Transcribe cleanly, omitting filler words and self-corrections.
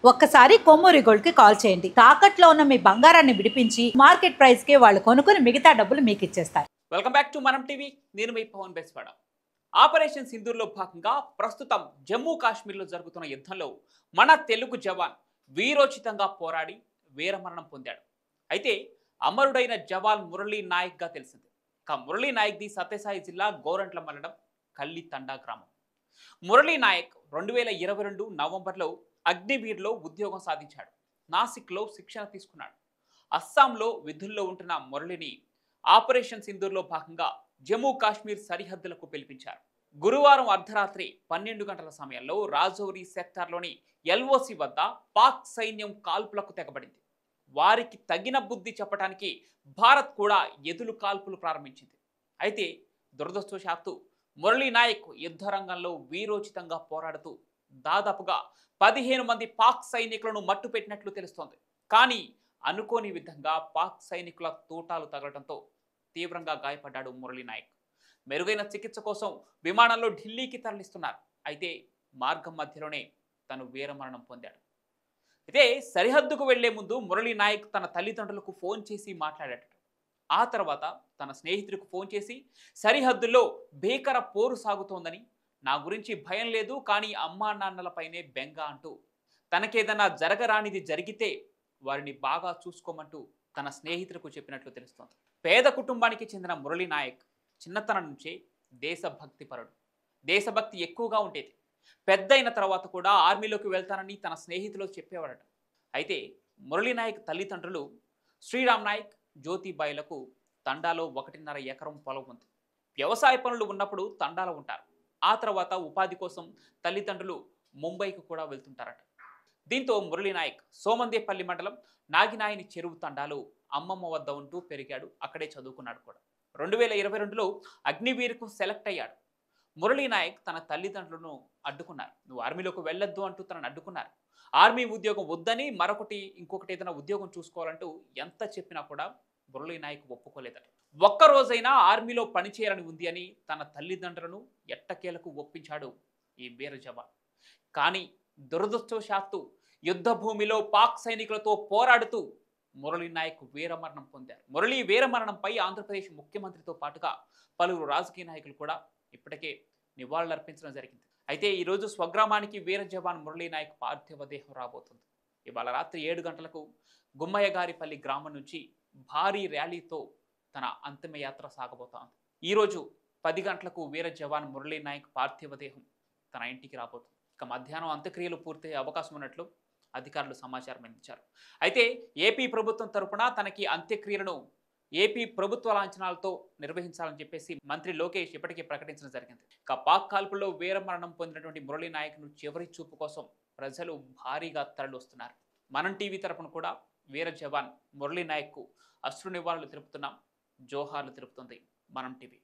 ఒక్కసారి కొమ్మూరి గోల్డ్ కి కాల్ చేయండి. తాకట్లో ఉన్న మీ బంగారాన్ని విడిపించి మార్కెట్ ప్రైస్ కి వాళ్ళు కొనుక్కుని మిగతా డబ్బులు మీకు ఇచ్చేస్తారు. వెల్కమ్ బ్యాక్ టు మనం టీవీ. నేను మీ పవన్ బెస్వాడ. ఆపరేషన్ సింధూర్లో భాగంగా ప్రస్తుతం జమ్మూ కాశ్మీర్లో జరుగుతున్న యుద్ధంలో మన తెలుగు జవాన్ వీరోచితంగా పోరాడి వీరమరణం పొందాడు. అయితే అమరుడైన జవాన్ మురళీ నాయక్ గా తెలిసింది. మురళీ నాయక్ ది సత్యసాయి జిల్లా గోరంట్ల మండలం కల్లి తండా గ్రామం. మురళీ నాయక్ 2022 నవంబర్లో అగ్నివీర్లో ఉద్యోగం సాధించాడు. నాసిక్లో శిక్షణ తీసుకున్నాడు. అస్సాంలో విధుల్లో ఉంటున్న మురళిని ఆపరేషన్ సింధూర్లో భాగంగా జమ్మూ కాశ్మీర్ సరిహద్దులకు పిలిపించారు. గురువారం అర్ధరాత్రి 12 గంటల సమయంలో రాజౌరి సెక్టార్లోని ఎల్ఓసి వద్ద పాక్ సైన్యం కాల్పులకు తెగబడింది. వారికి తగిన బుద్ధి చెప్పడానికి భారత్ కూడా ఎదురు కాల్పులు ప్రారంభించింది. అయితే దురదృష్టవశాత్తు మురళీ నాయక్ యుద్ధ రంగంలో వీరోచితంగా పోరాడుతూ దాదాపుగా 15 మంది పాక్ సైనికులను మట్టుపెట్టినట్లు తెలుస్తోంది. కానీ అనుకోని విధంగా పాక్ సైనికుల తూటాలు తగలడంతో తీవ్రంగా గాయపడ్డాడు మురళీ నాయక్. మెరుగైన చికిత్స కోసం విమానంలో ఢిల్లీకి తరలిస్తున్నారు. అయితే మార్గం మధ్యలోనే తను వీరమరణం పొందాడు. అయితే సరిహద్దుకు వెళ్లే ముందు మురళీ నాయక్ తన తల్లిదండ్రులకు ఫోన్ చేసి మాట్లాడాడు. ఆ తర్వాత తన స్నేహితుడికి ఫోన్ చేసి సరిహద్దుల్లో భీకర పోరు సాగుతోందని, నా గురించి భయం లేదు కానీ అమ్మా నాన్నలపైనే బెంగ అంటూ తనకేదన్నా జరగరానిది జరిగితే వారిని బాగా చూసుకోమంటూ తన స్నేహితులకు చెప్పినట్లు తెలుస్తోంది. పేద కుటుంబానికి చెందిన మురళీ నాయక్ చిన్నతనం నుంచే దేశభక్తి పరుడు. దేశభక్తి ఎక్కువగా ఉండేది. పెద్ద అయిన తర్వాత కూడా ఆర్మీలోకి వెళ్తానని తన స్నేహితులు చెప్పేవాడట. అయితే మురళీ నాయక్ తల్లిదండ్రులు శ్రీరామ్ నాయక్, జ్యోతిబాయిలకు తండాలో 1.5 ఎకరం పొలం ఉంది. వ్యవసాయ పనులు ఉన్నప్పుడు తండాలో ఉంటారు. ఆ తర్వాత ఉపాధి కోసం తల్లిదండ్రులు ముంబైకి కూడా వెళ్తుంటారట. దీంతో మురళీ నాయక్ సోమందేపల్లి మండలం నాగినాయని చెరువు తండాలో అమ్మమ్మ వద్ద ఉంటూ పెరిగాడు. అక్కడే చదువుకున్నాడు కూడా. 2022లో అగ్నివీర్కు సెలెక్ట్ అయ్యాడు. మురళీ నాయక్ తన తల్లిదండ్రులను అడ్డుకున్నారు. నువ్వు ఆర్మీలోకి వెళ్ళొద్దు అంటూ తనను అడ్డుకున్నారు. ఆర్మీ ఉద్యోగం వద్దని ఇంకొకటి ఏదైనా ఉద్యోగం చూసుకోవాలంటూ ఎంత చెప్పినా కూడా మురళీ నాయక్ ఒప్పుకోలేదట. ఒక్కరోజైనా ఆర్మీలో పనిచేయాలని ఉంది అని తన తల్లిదండ్రులను ఎట్టకేలకు ఒప్పించాడు ఈ వీర జవాన్. కానీ దురదృష్టవశాత్తు యుద్ధ భూమిలో పాక్ సైనికులతో పోరాడుతూ మురళీ నాయక్ వీరమరణం పొందారు. మురళీ వీరమరణంపై ఆంధ్రప్రదేశ్ ముఖ్యమంత్రితో పాటుగా పలువురు రాజకీయ నాయకులు కూడా ఇప్పటికే నివాళులర్పించడం జరిగింది. అయితే ఈరోజు స్వగ్రామానికి వీర జవాన్ మురళీ నాయక్ పార్థివ దేహం రాబోతుంది. ఇవాళ రాత్రి 7 గంటలకు గుమ్మయ్యగారిపల్లి గ్రామం నుంచి భారీ ర్యాలీతో తన అంతిమయాత్ర సాగబోతోంది. ఈరోజు 10 గంటలకు వీర జవాన్ మురళీ నాయక్ పార్థివ దేహం తన ఇంటికి రాబోతుంది. ఇక మధ్యాహ్నం అంత్యక్రియలు పూర్తయ్యే అవకాశం ఉన్నట్లు అధికారులు సమాచారం అందించారు. అయితే ఏపీ ప్రభుత్వం తరపున తనకి అంత్యక్రియలను ఏపీ ప్రభుత్వ లాంఛనాలతో నిర్వహించాలని చెప్పేసి మంత్రి లోకేష్ ఇప్పటికే ప్రకటించడం జరిగింది. ఇక పాక్ కాల్పుల్లో వీరమరణం పొందినటువంటి మురళీ నాయక్ను చివరి చూపు కోసం ప్రజలు భారీగా తరలివస్తున్నారు. మనం టీవీ తరపున కూడా వీర జవాన్ మురళీ నాయక్కు అశ్రు నివాళులు తెలుపుతున్నాం. జోహార్లు తెలుపుతుంది మనం టీవీ.